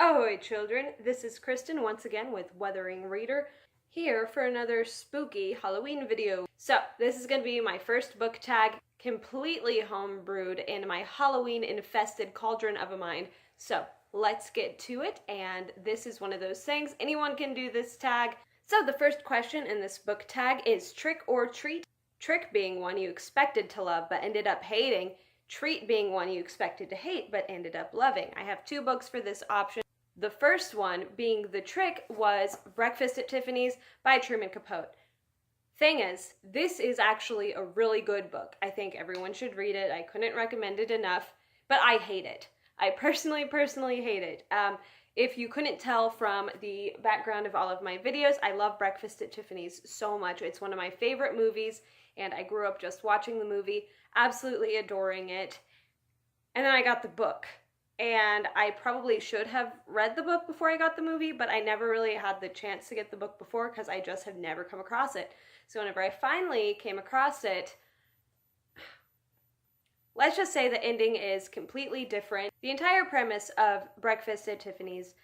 Ahoy children, this is Kristen once again with Wuthering Reader, here for another spooky Halloween video. So, this is going to be my first book tag, completely homebrewed in my Halloween-infested cauldron of a mind. So, let's get to it, and this is one of those things. Anyone can do this tag. So, the first question in this book tag is trick or treat. Trick being one you expected to love but ended up hating. Treat being one you expected to hate but ended up loving. I have two books for this option. The first one, being the trick, was Breakfast at Tiffany's by Truman Capote. Thing is, this is actually a really good book. I think everyone should read it. I couldn't recommend it enough, but I hate it. I personally hate it. If you couldn't tell from the background of all of my videos, I love Breakfast at Tiffany's so much. It's one of my favorite movies, and I grew up just watching the movie, absolutely adoring it. And then I got the book. And I probably should have read the book before I got the movie, but I never really had the chance to get the book before because I just have never come across it. So whenever I finally came across it, let's just say the ending is completely different. The entire premise of Breakfast at Tiffany's,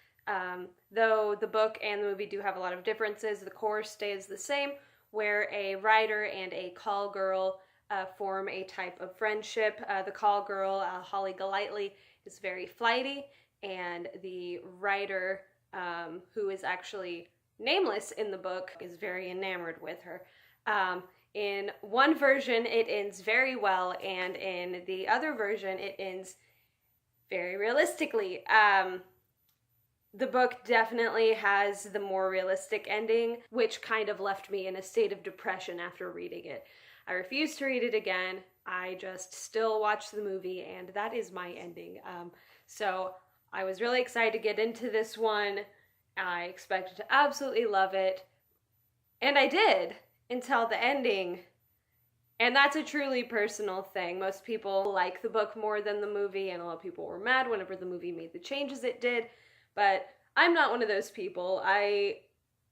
though the book and the movie do have a lot of differences, the core stays the same, where a writer and a call girl form a type of friendship. The call girl, Holly Golightly, is very flighty, and the writer, who is actually nameless in the book, is very enamored with her. In one version, it ends very well, and in the other version, it ends very realistically. The book definitely has the more realistic ending, which kind of left me in a state of depression after reading it. I refuse to read it again. I just still watch the movie, and that is my ending. So I was really excited to get into this one. I expected to absolutely love it, and I did until the ending. And that's a truly personal thing. Most people like the book more than the movie, and a lot of people were mad whenever the movie made the changes it did, but I'm not one of those people.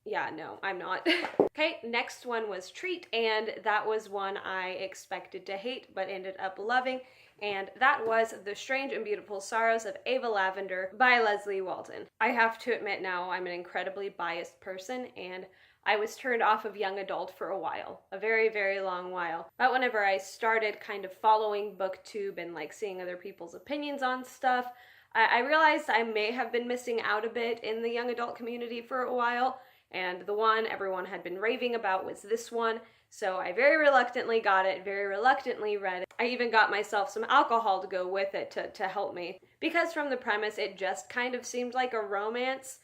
Yeah, no, I'm not. Okay, next one was Treat, and that was one I expected to hate but ended up loving, and that was The Strange and Beautiful Sorrows of Ava Lavender by Leslye Walton. I have to admit now I'm an incredibly biased person, and I was turned off of young adult for a while, a very long while. But whenever I started kind of following BookTube and like seeing other people's opinions on stuff, I realized I may have been missing out a bit in the young adult community for a while, and the one everyone had been raving about was this one, so I very reluctantly got it, very reluctantly read it. I even got myself some alcohol to go with it to help me, because from the premise it just kind of seemed like a romance,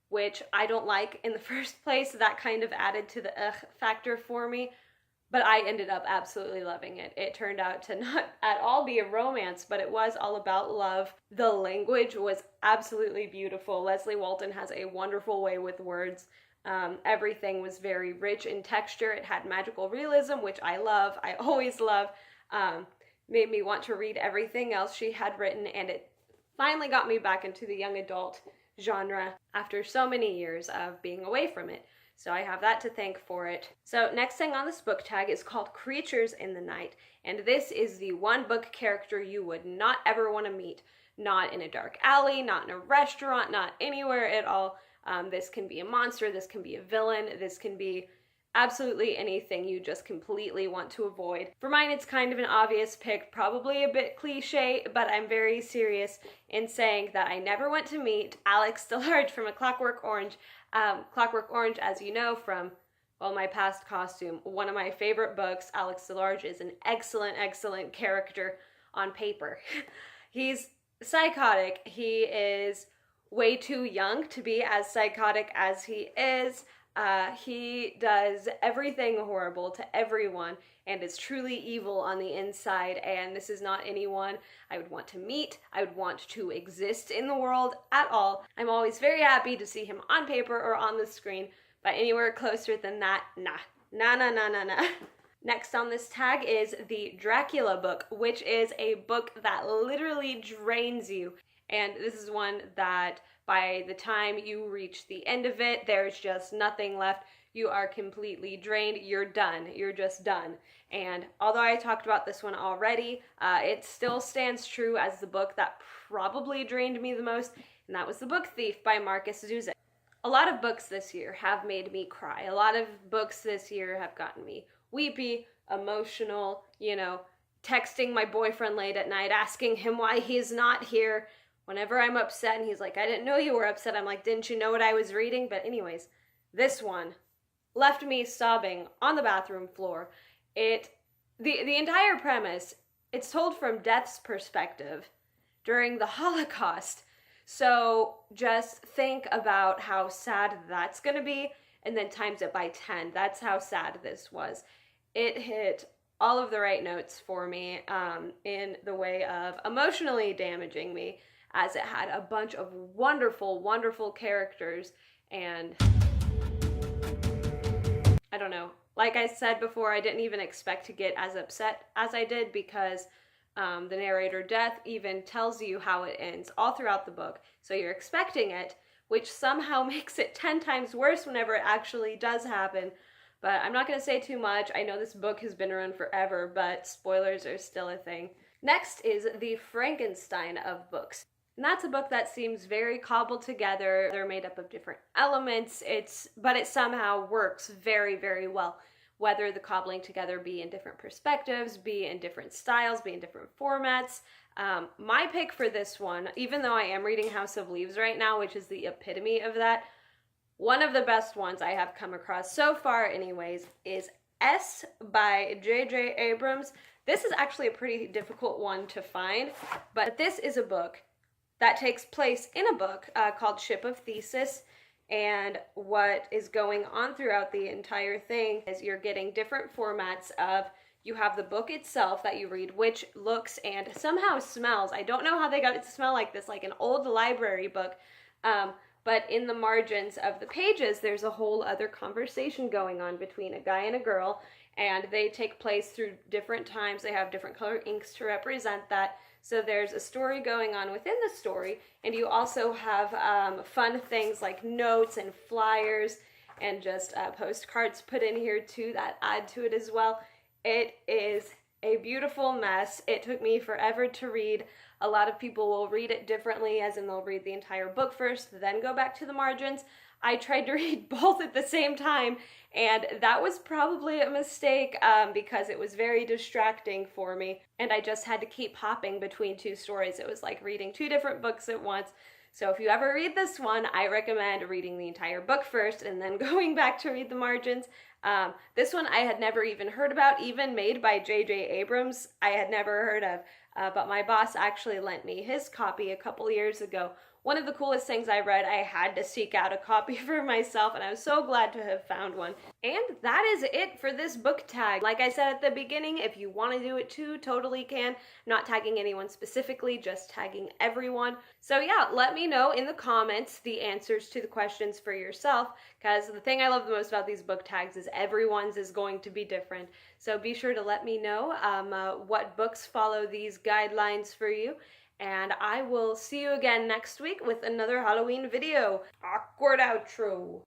which I don't like in the first place. That kind of added to the ugh factor for me, but I ended up absolutely loving it. It turned out to not at all be a romance, but it was all about love. The language was absolutely beautiful. Leslye Walton has a wonderful way with words. Everything was very rich in texture. It had magical realism, which I love. I always love. Made me want to read everything else she had written, and it finally got me back into the young adult genre after so many years of being away from it. So I have that to thank for it. So next thing on this book tag is called Creatures in the Night, and this is the one book character you would not ever want to meet. Not in a dark alley, not in a restaurant, not anywhere at all. This can be a monster, this can be a villain, this can be absolutely anything you just completely want to avoid. For mine, it's kind of an obvious pick, probably a bit cliche, but I'm very serious in saying that I never went to meet Alex DeLarge from A Clockwork Orange. Clockwork Orange, as you know from, well, my past costume, one of my favorite books. Alex DeLarge is an excellent character on paper. He's psychotic. He is way too young to be as psychotic as he is. He does everything horrible to everyone and is truly evil on the inside, and this is not anyone I would want to meet. I would want to exist in the world at all. I'm always very happy to see him on paper or on the screen, but anywhere closer than that, nah. Next on this tag is the Dracula book, which is a book that literally drains you. And this is one that by the time you reach the end of it, there's just nothing left. You are completely drained. You're done. You're just done. And although I talked about this one already, it still stands true as the book that probably drained me the most. and that was The Book Thief by Markus Zusak. A lot of books this year have made me cry. A lot of books this year have gotten me weepy, emotional, texting my boyfriend late at night, asking him why he's not here. Whenever I'm upset and he's like, I didn't know you were upset, I'm like, didn't you know what I was reading? But anyways, this one left me sobbing on the bathroom floor. The entire premise, it's told from Death's perspective during the Holocaust. So just think about how sad that's going to be, and then times it by 10. That's how sad this was. It hit all of the right notes for me in the way of emotionally damaging me, as it had a bunch of wonderful, wonderful characters. And I don't know. Like I said before, I didn't even expect to get as upset as I did, because the narrator, Death, even tells you how it ends all throughout the book. So you're expecting it, which somehow makes it 10 times worse whenever it actually does happen. But I'm not going to say too much. I know this book has been around forever, but spoilers are still a thing. Next is The Frankenstein of books. And that's a book that seems very cobbled together. They're made up of different elements, but it somehow works very, very well. Whether the cobbling together be in different perspectives, be in different styles, be in different formats. My pick for this one, even though I am reading House of Leaves right now, which is the epitome of that, one of the best ones I have come across so far anyways, is S by J.J. Abrams. This is actually a pretty difficult one to find, but this is a book that takes place in a book called Ship of Theseus. And what is going on throughout the entire thing is you're getting different formats of, you have the book itself that you read, which looks and somehow smells, I don't know how they got it to smell like this, like an old library book, but in the margins of the pages, there's a whole other conversation going on between a guy and a girl, and they take place through different times. They have different color inks to represent that. So there's a story going on within the story, and you also have fun things like notes and flyers and just postcards put in here too that add to it as well. It is a beautiful mess. It took me forever to read. A lot of people will read it differently, as in they'll read the entire book first, then go back to the margins. I tried to read both at the same time, and that was probably a mistake because it was very distracting for me, and I just had to keep hopping between two stories. It was like reading two different books at once. So if you ever read this one, I recommend reading the entire book first and then going back to read the margins. This one I had never even heard about, even made by J.J. Abrams, I had never heard of, but my boss actually lent me his copy a couple years ago. One of the coolest things I read, I had to seek out a copy for myself, and I was so glad to have found one. And that is it for this book tag. Like I said at the beginning, if you want to do it too, totally can. I'm not tagging anyone specifically, just tagging everyone. So yeah, let me know in the comments the answers to the questions for yourself, because the thing I love the most about these book tags is everyone's is going to be different. So be sure to let me know what books follow these guidelines for you. And I will see you again next week with another Halloween video. Awkward outro.